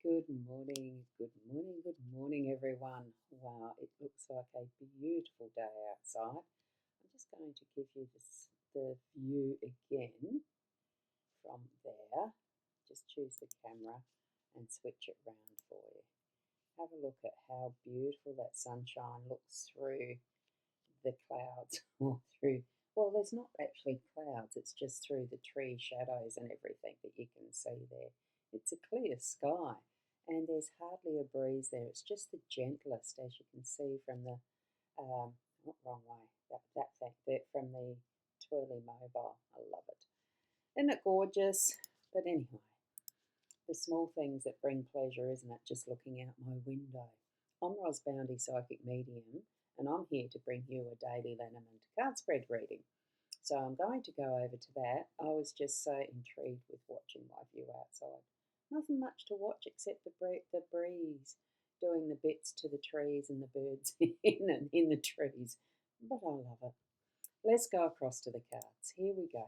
Good morning, good morning, good morning, everyone. Wow, it looks like a beautiful day outside. I'm just going to give you the view again from there. Just choose the camera and switch it round for you. Have a look at how beautiful that sunshine looks through the clouds or through, well, there's not actually clouds, it's just through the tree shadows and everything that you can see there. It's a clear sky and there's hardly a breeze there. It's just the gentlest, as you can see from the, not wrong way, that thing there from the twirly mobile. I love it. Isn't it gorgeous? But anyway, the small things that bring pleasure, isn't it? Just looking out my window. I'm Boundy, Psychic Medium, and I'm here to bring you a daily Lenormand card spread reading. So I'm going to go over to that. I was just so intrigued with watching my view outside. Nothing much to watch except the breeze doing the bits to the trees and the birds in the trees. But I love it. Let's go across to the cards. Here we go.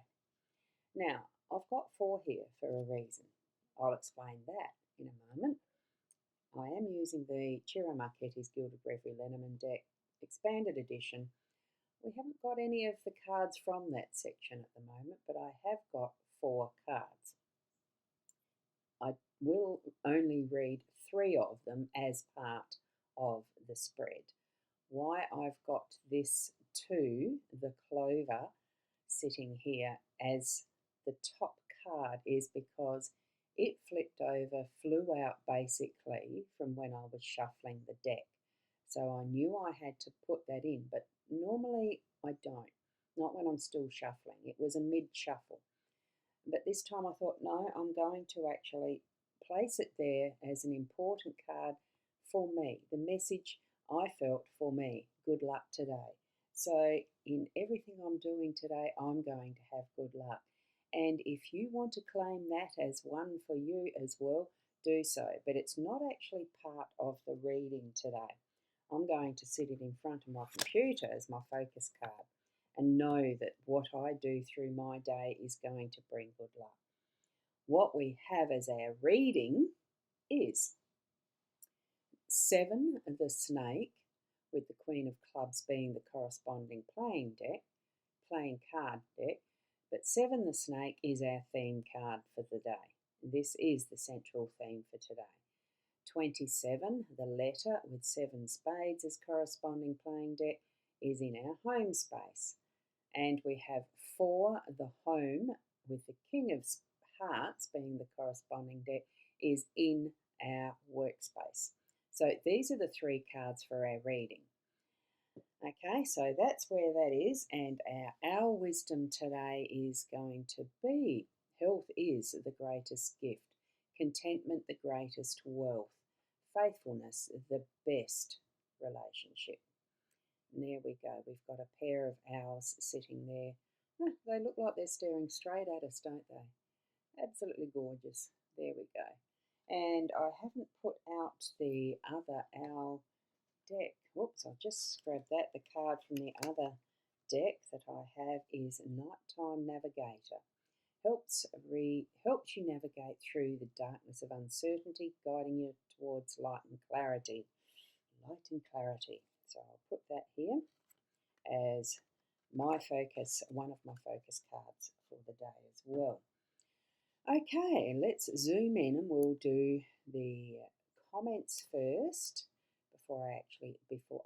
Now, I've got 4 here for a reason. I'll explain that in a moment. I am using the Ciro Marchetti's Gilded Reverie Lenormand deck, expanded edition. We haven't got any of the cards from that section at the moment, but I have got 4 cards. I will only read 3 of them as part of the spread. Why I've got this 2, the clover, sitting here as the top card is because it flipped over, flew out basically from when I was shuffling the deck. So I knew I had to put that in, but normally I don't, not when I'm still shuffling. It was a mid-shuffle. But this time I thought, no, I'm going to actually place it there as an important card for me. The message I felt for me, good luck today. So in everything I'm doing today, I'm going to have good luck. And if you want to claim that as one for you as well, do so. But it's not actually part of the reading today. I'm going to sit it in front of my computer as my focus card and know that what I do through my day is going to bring good luck. What we have as our reading is 7, the snake, with the Queen of Clubs being the corresponding playing card deck. But 7, the snake, is our theme card for the day. This is the central theme for today. 27, the letter, with 7 spades as corresponding playing deck, is in our home space. And we have 4, the home, with the King of Hearts being the corresponding deck, is in our workspace. So these are the 3 cards for our reading. Okay, so that's where that is, and our wisdom today is going to be health is the greatest gift, contentment the greatest wealth, faithfulness the best relationship. And there we go, we've got a pair of owls sitting there. They look like they're staring straight at us, don't they? Absolutely gorgeous. There we go. And I haven't put out the other owl deck. Whoops, I'll just grab that. The card from the other deck that I have is Nighttime Navigator. Helps you navigate through the darkness of uncertainty, guiding you towards light and clarity. Light and clarity. So I'll put that here as my focus, one of my focus cards for the day as well. Okay, let's zoom in and we'll do the comments first before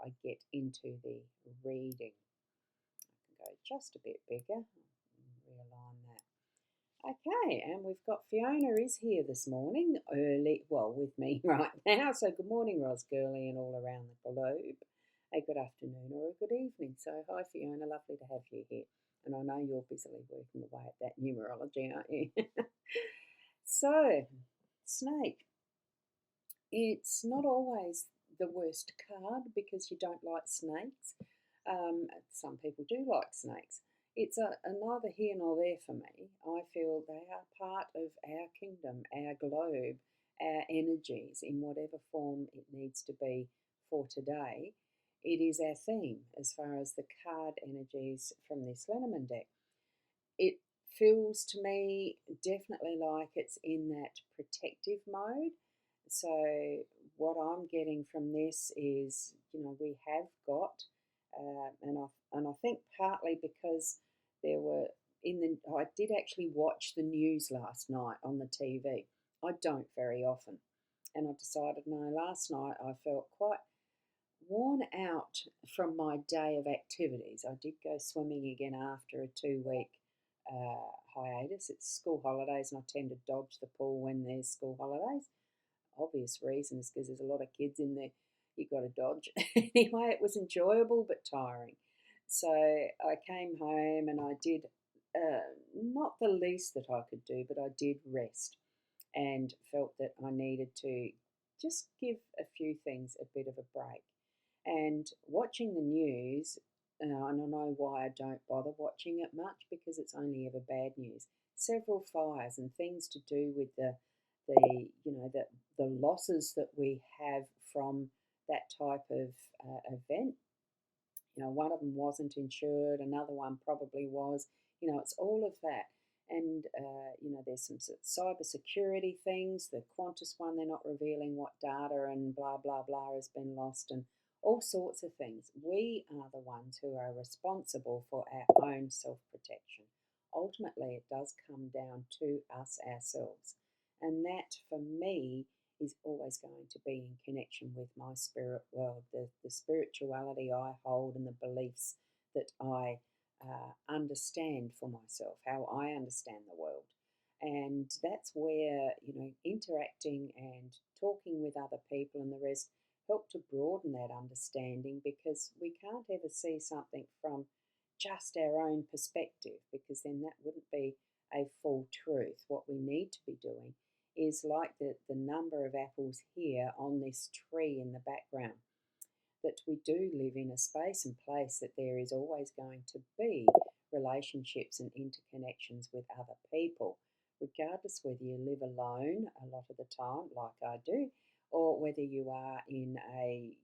I get into the reading. I can go just a bit bigger, realign that. Okay, and we've got Fiona is here this morning, early, well, with me right now. So good morning, Ros Gurley, and all around the globe. A good afternoon or a good evening. So hi, Fiona, lovely to have you here. And I know you're busily working away at that numerology, aren't you? So, snake. It's not always the worst card because you don't like snakes. Some people do like snakes. It's a neither here nor there for me. I feel they are part of our kingdom, our globe, our energies in whatever form it needs to be for today. It is our theme as far as the card energies from this Lenormand deck. It feels to me definitely like it's in that protective mode, So what I'm getting from this is, we have got, and I think partly because there were I did actually watch the news last night on the TV. I don't very often, and I decided no. Last night I felt quite worn out from my day of activities. I did go swimming again after a 2 week hiatus. It's school holidays, and I tend to dodge the pool when there's school holidays. Obvious reason is because there's a lot of kids in there. You've got to dodge. Anyway, it was enjoyable but tiring. So I came home and I did not the least that I could do, but I did rest and felt that I needed to just give a few things a bit of a break. And watching the news, and I know why I don't bother watching it much because it's only ever bad news. Several fires and things to do with the losses that we have from that type of event. One of them wasn't insured, another one probably was. It's all of that. And, there's some cyber security things. The Qantas one, they're not revealing what data and blah, blah, blah has been lost and all sorts of things. We are the ones who are responsible for our own self-protection. Ultimately, it does come down to us ourselves. And that, for me, is always going to be in connection with my spirit world, the spirituality I hold and the beliefs that I understand for myself, how I understand the world. And that's where, interacting and talking with other people and the rest help to broaden that understanding, because we can't ever see something from just our own perspective, because then that wouldn't be a full truth. What we need to be doing is like the number of apples here on this tree in the background, that we do live in a space and place that there is always going to be relationships and interconnections with other people, regardless whether you live alone a lot of the time, like I do, or whether you are in a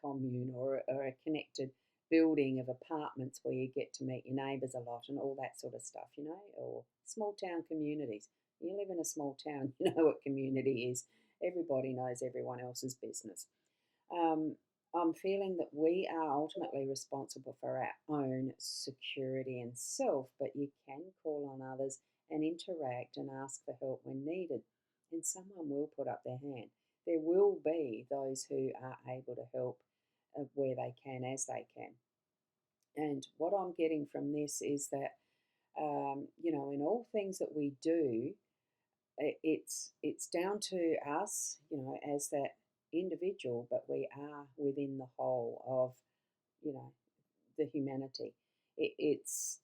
commune or a connected building of apartments where you get to meet your neighbours a lot and all that sort of stuff, or small town communities. You live in a small town, you know what community is. Everybody knows everyone else's business. I'm feeling that we are ultimately responsible for our own security and self, but you can call on others and interact and ask for help when needed, and someone will put up their hand. There will be those who are able to help where they can, as they can. And what I'm getting from this is that, in all things that we do, it's down to us, as that individual, but we are within the whole of, the humanity. It's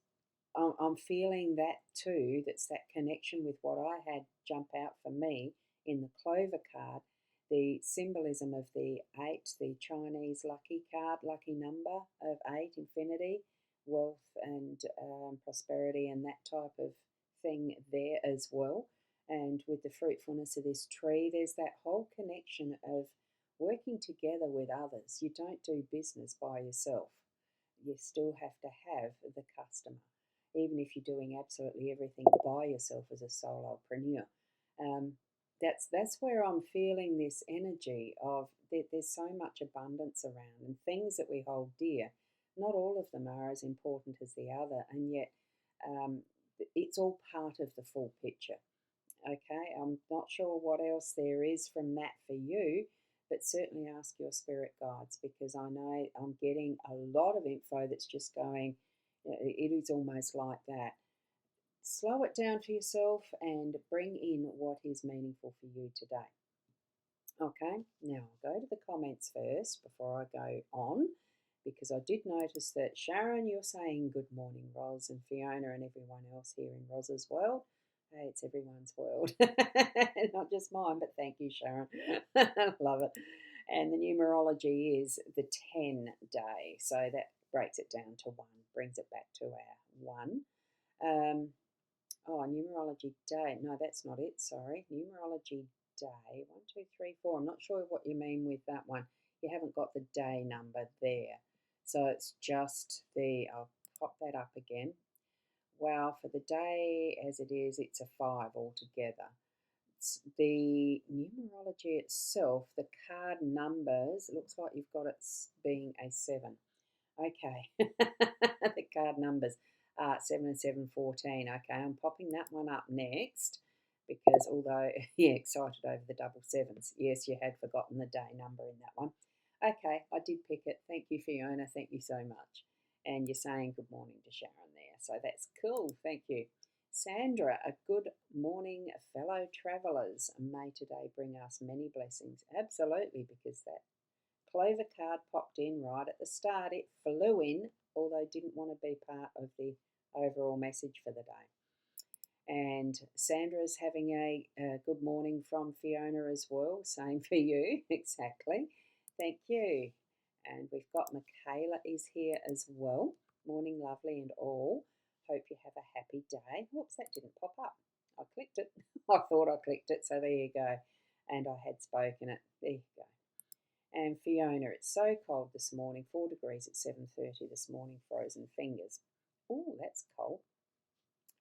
I'm feeling that too. That's that connection with what I had jump out for me in the Clover card, the symbolism of the 8, the Chinese lucky card, lucky number of 8, infinity, wealth and prosperity, and that type of thing there as well. And with the fruitfulness of this tree, there's that whole connection of working together with others. You don't do business by yourself. You still have to have the customer, even if you're doing absolutely everything by yourself as a solopreneur. That's where I'm feeling this energy of there's so much abundance around, and things that we hold dear, not all of them are as important as the other, and yet it's all part of the full picture. Okay, I'm not sure what else there is from that for you, but certainly ask your spirit guides, because I know I'm getting a lot of info that's just going, it is almost like that. Slow it down for yourself and bring in what is meaningful for you today. Okay, now I'll go to the comments first before I go on, because I did notice that Sharon, you're saying good morning, Roz, and Fiona and everyone else here in Roz's world. Hey, it's everyone's world, not just mine, but thank you, Sharon. Love it. And the numerology is the 10 day, so that breaks it down to 1, brings it back to our 1. Numerology day. No, that's not it. Sorry. Numerology day. 1, 2, 3, 4. I'm not sure what you mean with that one. You haven't got the day number there. So it's just I'll pop that up again. Wow, for the day as it is, it's a 5 altogether. the numerology itself, the card numbers, it looks like you've got it being a 7. Okay, the card numbers are 7 and 7, 14. Okay, I'm popping that one up next because although, yeah, excited over the double sevens. Yes, you had forgotten the day number in that one. Okay, I did pick it. Thank you, Fiona. Thank you so much. And you're saying good morning to Sharon there. So that's cool. Thank you. Sandra, a good morning, fellow travellers. May today bring us many blessings. Absolutely, because that Clover card popped in right at the start. It flew in, although didn't want to be part of the overall message for the day. And Sandra's having a good morning from Fiona as well. Same for you, exactly. Thank you. And we've got Michaela is here as well. Morning, lovely and all. Hope you have a happy day. Whoops, that didn't pop up. I clicked it. I thought I clicked it, so there you go. And I had spoken it. There you go. And Fiona, it's so cold this morning, 4 degrees at 7:30 this morning, frozen fingers. Oh, that's cold.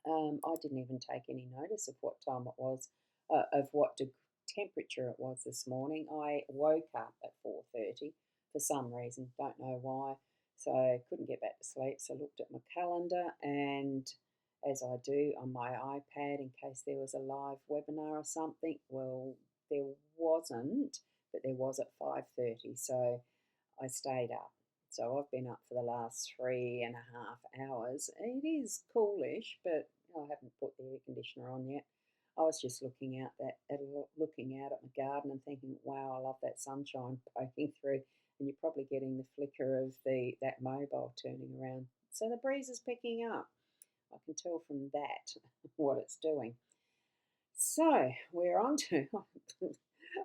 I didn't even take any notice of what time it was, of what temperature it was this morning. I woke up at 4:30 for some reason, don't know why. So couldn't get back to sleep. So looked at my calendar, and as I do on my iPad in case there was a live webinar or something. Well, there wasn't, but there was at 5:30. So I stayed up. So I've been up for the last 3.5 hours. It is coolish, but I haven't put the air conditioner on yet. I was just looking out at my garden and thinking, wow, I love that sunshine poking through. And you're probably getting the flicker of that mobile turning around. So the breeze is picking up. I can tell from that what it's doing. So we're on to,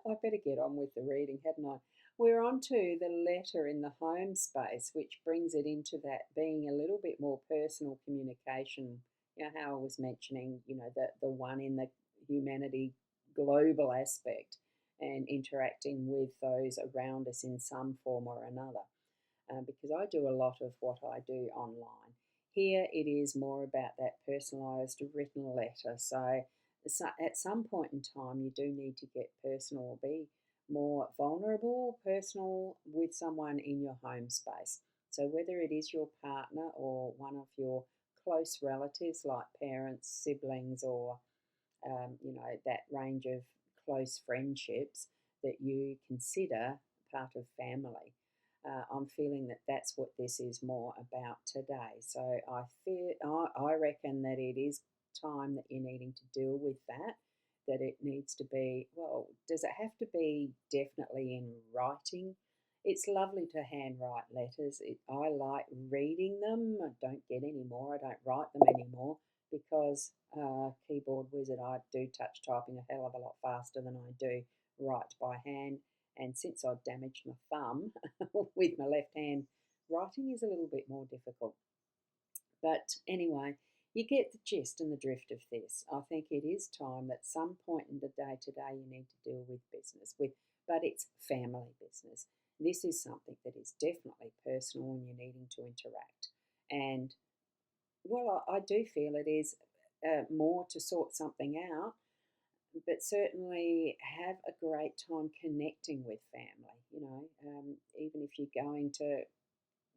I better get on with the reading, hadn't I? We're on to the letter in the home space, which brings it into that being a little bit more personal communication. You know, how I was mentioning, the one in the humanity global aspect and interacting with those around us in some form or another. Because I do a lot of what I do online. Here it is more about that personalised written letter. So at some point in time, you do need to get personal or be more vulnerable, personal with someone in your home space. So whether it is your partner or one of your close relatives like parents, siblings, or that range of close friendships that you consider part of family. I'm feeling that that's what this is more about today. So I reckon that it is time that you're needing to deal with that. That it needs to be, well, does it have to be definitely in writing? It's lovely to handwrite letters. I like reading them. I don't get any more. I don't write them anymore because keyboard wizard, I do touch typing a hell of a lot faster than I do write by hand. And since I've damaged my thumb with my left hand, writing is a little bit more difficult. But anyway, you get the gist and the drift of this. I think it is time that some point in the day today you need to deal with business with, but it's family business. This is something that is definitely personal and you're needing to interact. And well, I do feel it is more to sort something out, but certainly have a great time connecting with family. Even if you're going to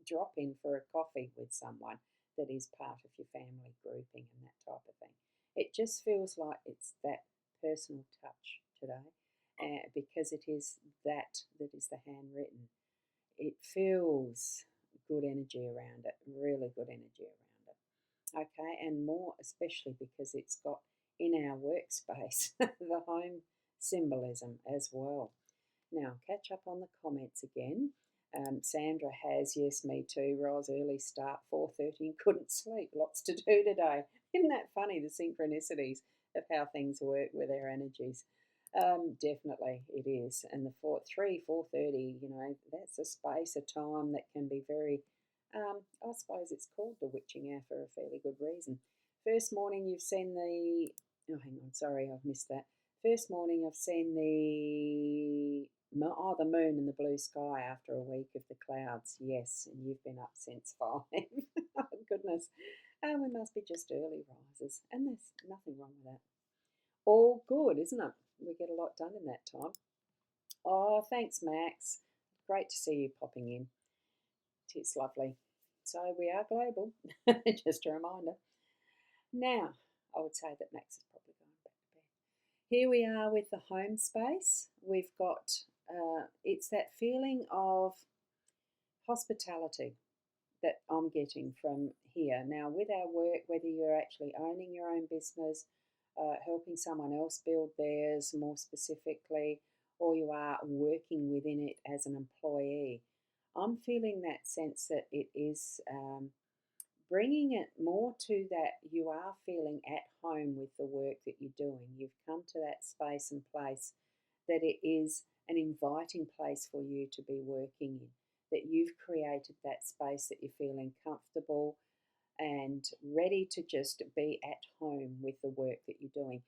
drop in for a coffee with someone that is part of your family grouping and that type of thing. It just feels like it's that personal touch today, because it is that is the handwritten. It feels good energy around it, really good energy around it. Okay, and more especially because it's got in our workspace the home symbolism as well. Now, catch up on the comments again. Sandra has, yes, me too. Rise early, start 4:30 and couldn't sleep. Lots to do today. Isn't that funny, the synchronicities of how things work with our energies? Definitely it is. And the 4:30, that's a space, a time that can be very, I suppose it's called the witching hour for a fairly good reason. First morning you've seen hang on, sorry, I've missed that. First morning I've seen the moon and the blue sky after a week of the clouds. Yes, and you've been up since 5. Oh, goodness. We must be just early risers, and there's nothing wrong with that. All good, isn't it? we get a lot done in that time. Oh, thanks, Max. Great to see you popping in. It's lovely. So we are global, just a reminder. Now, I would say that Max is probably going back to bed. Here we are with the home space. We've got, it's that feeling of hospitality that I'm getting from here. Now, with our work, whether you're actually owning your own business, helping someone else build theirs more specifically, or you are working within it as an employee, I'm feeling that sense that it is bringing it more to that you are feeling at home with the work that you're doing. You've come to that space and place that it is an inviting place for you to be working in, that you've created that space that you're feeling comfortable and ready to just be at home with the work that you're doing.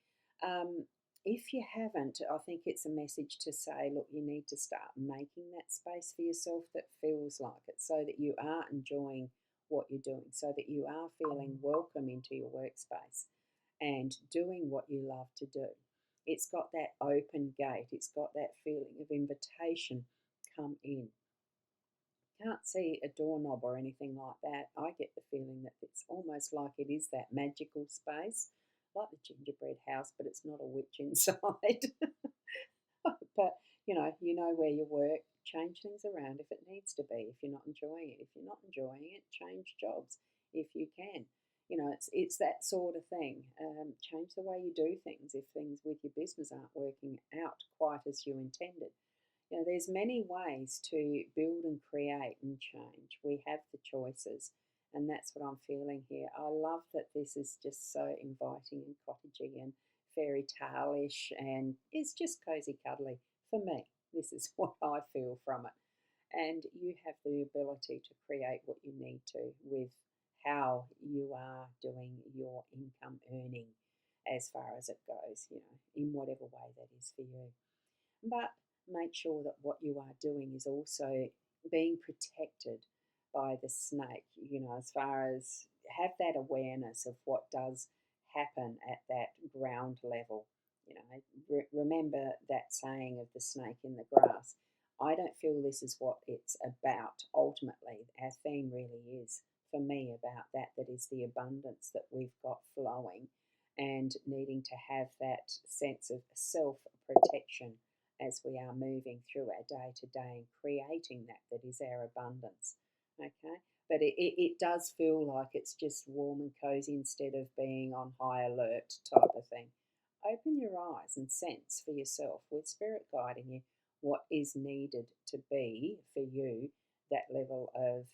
If you haven't, I think it's a message to say, look, you need to start making that space for yourself that feels like it, so that you are enjoying what you're doing, so that you are feeling welcome into your workspace and doing what you love to do. It's got that open gate, it's got that feeling of invitation, come in. Can't see a doorknob or anything like that. I get the feeling that it's almost like it is that magical space, like the gingerbread house, but it's not a witch inside. But you know where you work, change things around if it needs to be. If you're not enjoying it, change jobs if you can. It's that sort of thing. Change the way you do things if things with your business aren't working out quite as you intended. There's many ways to build and create and change. We have the choices, and that's what I'm feeling here. I love that this is just so inviting and cottagey and fairy tale-ish, and it's just cozy cuddly for me. This is what I feel from it. And you have the ability to create what you need to with how you are doing your income earning as far as it goes, in whatever way that is for you. But make sure that what you are doing is also being protected by the snake, as far as have that awareness of what does happen at that ground level. Remember that saying of the snake in the grass. I don't feel this is what it's about ultimately. Our theme really is, for me, about that is the abundance that we've got flowing, and needing to have that sense of self protection as we are moving through our day to day and creating that is our abundance. Okay, but it does feel like it's just warm and cozy instead of being on high alert type of thing. Open your eyes and sense for yourself, with spirit guiding you, what is needed to be for you, that level of,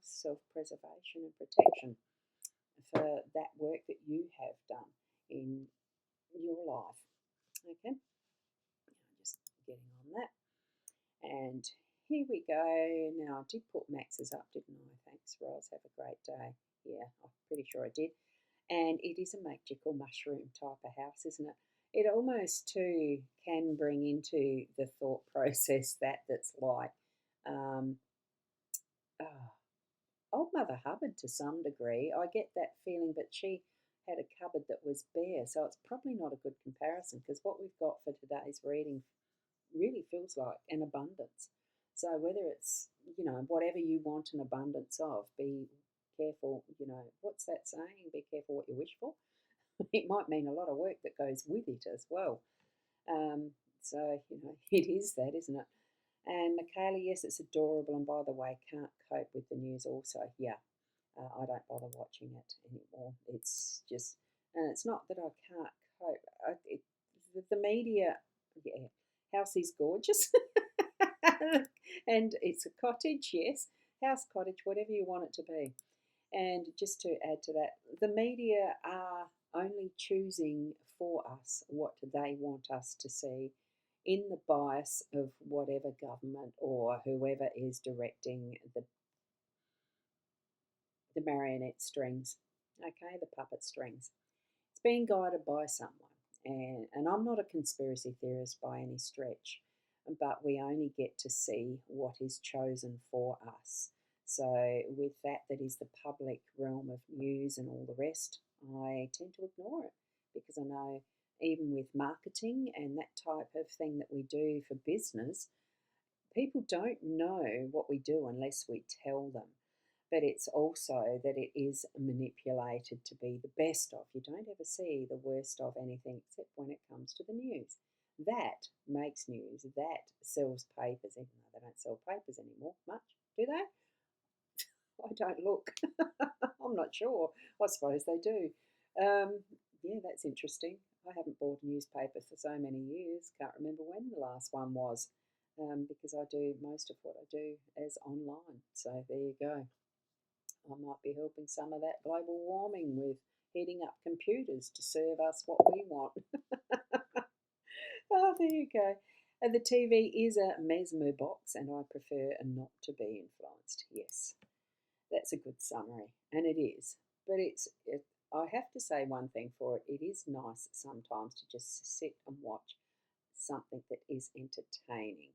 self preservation and protection for that work that you have done in your life. Okay, just getting on that. And here we go. Now, I did put Max's up, didn't I? Thanks, Roz. Have a great day. Yeah, I'm pretty sure I did. And it is a magical mushroom type of house, isn't it? It almost too can bring into the thought process that's like oh, old Mother Hubbard to some degree. I get that feeling, but she had a cupboard that was bare, so it's probably not a good comparison, because what we've got for today's reading really feels like an abundance. So whether it's, whatever you want an abundance of, be careful, what's that saying? Be careful what you wish for. It might mean a lot of work that goes with it as well. So, it is that, isn't it? And Michaela, yes, it's adorable. And by the way, can't cope with the news also. Yeah, I don't bother watching it anymore. It's just, and it's not that I can't cope. The media, yeah, house is gorgeous. And it's a cottage, yes, house, cottage, whatever you want it to be. And just to add to that, the media are only choosing for us what they want us to see, in the bias of whatever government or whoever is directing the marionette strings, okay, the puppet strings. It's being guided by someone. And I'm not a conspiracy theorist by any stretch, but we only get to see what is chosen for us. So with that is the public realm of news and all the rest, I tend to ignore it, because I know even with marketing and that type of thing that we do for business, people don't know what we do unless we tell them. But it's also that it is manipulated to be the best of. You don't ever see the worst of anything except when it comes to the news. That makes news. That sells papers, even though they don't sell papers anymore much, do they? I don't look. I'm not sure. I suppose they do. Yeah, that's interesting. I haven't bought a newspaper for so many years. Can't remember when the last one was, because I do most of what I do as online. So there you go. I might be helping some of that global warming with heating up computers to serve us what we want. Oh, there you go. And the TV is a mesmer box, and I prefer not to be influenced. Yes, that's a good summary, and it is. But I have to say one thing for it. It is nice sometimes to just sit and watch something that is entertaining.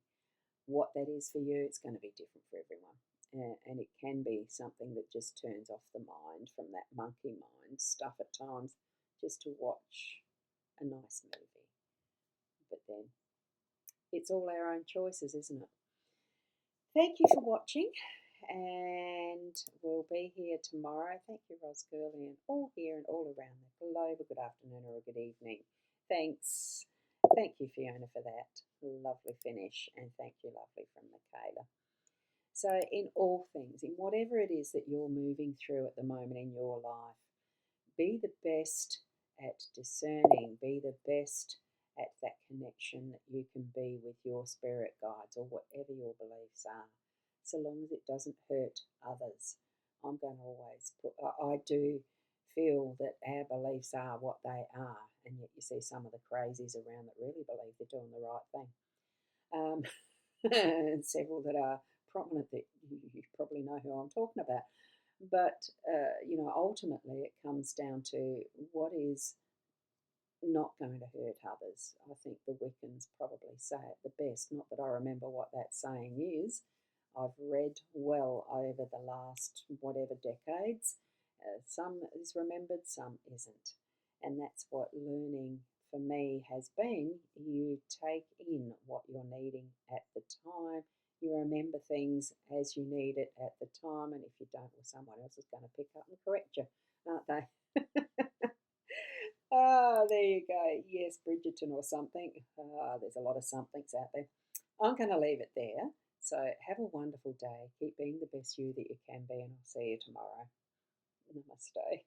What that is for you, it's going to be different for everyone. And it can be something that just turns off the mind from that monkey mind stuff at times, just to watch a nice movie. But then it's all our own choices, isn't it? Thank you for watching, and we'll be here tomorrow. Thank you, Ros Gurley, and all here and all around the globe. A good afternoon or a good evening. Thanks. Thank you, Fiona, for that lovely finish, and thank you, lovely, from Michaela. So, in all things, in whatever it is that you're moving through at the moment in your life, be the best at discerning, be the best at that connection that you can be with your spirit guides or whatever your beliefs are, so long as it doesn't hurt others. I'm going to always I do feel that our beliefs are what they are, and yet you see some of the crazies around that really believe they're doing the right thing. And several that are prominent that you probably know who I'm talking about. But, ultimately it comes down to what is not going to hurt others. I think the Wiccans probably say it the best. Not that I remember what that saying is. I've read well over the last whatever decades. Some is remembered, some isn't. And that's what learning for me has been. You take in what you're needing at the time. You remember things as you need it at the time, and if you don't, well, someone else is going to pick up and correct you, aren't they? Ah, there you go. Yes, Bridgerton or something. There's a lot of somethings out there. I'm going to leave it there. So have a wonderful day. Keep being the best you that you can be, and I'll see you tomorrow. Namaste.